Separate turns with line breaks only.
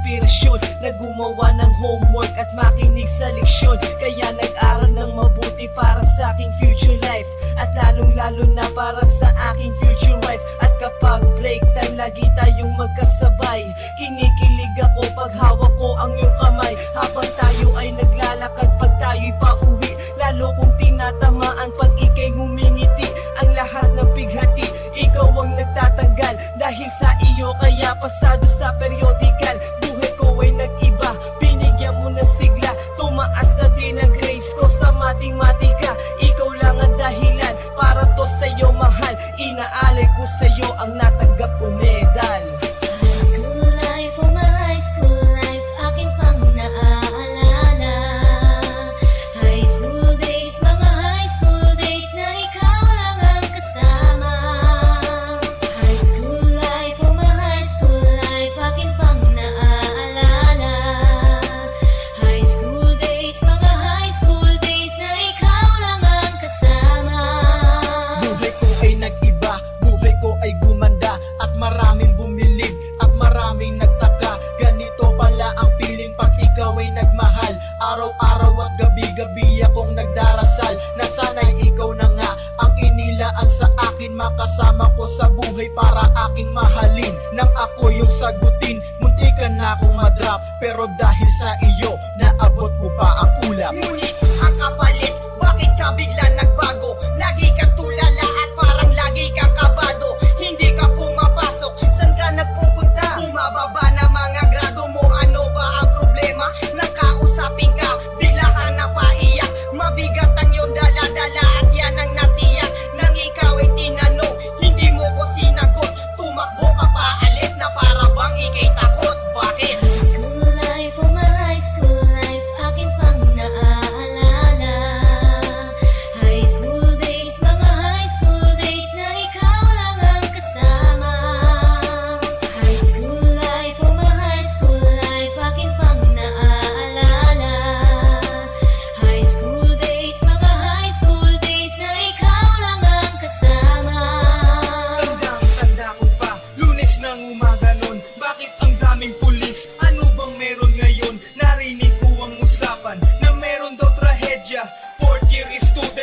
inspirasyon na gumawa ng homework at makinig sa leksyon. Kaya nag-aral ng mabuti para sa aking future life, at lalong-lalo na para sa aking future wife. At kapag break time, lagi tayong magkasabay. Kinikilig ako pag hawak ko ang iyong kamay, habang tayo ay naglalakad pag tayo'y pauwi. Lalo kung tinatamaan pag ika'y ngumingiti. Ang lahat ng pighati, ikaw ang nagtatanggal. Dahil sa iyo kaya pasado sa periodical. Buhay ko ay nag-iba, binigyan mo ng sigla. Tumaas na din ang grades ko sa matematika. Ikaw lang ang dahilan para to sa'yo mahal. Inaalay ko sa'yo ang natanggap kong medal. Maraming bumilig at maraming nagtaka. Ganito pala ang feeling pag ikaw ay nagmahal. Araw-araw at gabi-gabi akong nagdarasal na sana'y ikaw na nga ang inilaan sa akin. Makasama ko sa buhay para aking mahalin. Nang ako yung sagutin, muntikan na akong madrop. Pero dahil sa iyo, naabot ko pa ang ulap.
Ngunit ang kapalit, bakit ka bigla nagbago? Lagi kang tulala at parang lagi kang kabado. Hindi ka pumapasok, saan ka nagpupunta? Bumababa na mga grado mo, ano ba ang problema? Nakausapin ka, bigla kang napaiyak. Mabigat ang iyong dala-dala at yan ang natiyak. Nang ikaw ay tinanong, hindi mo ko sinagot. Tumakbo ka pa, alis na para bang ikay takot. Bakit?
Fourth year is 2000.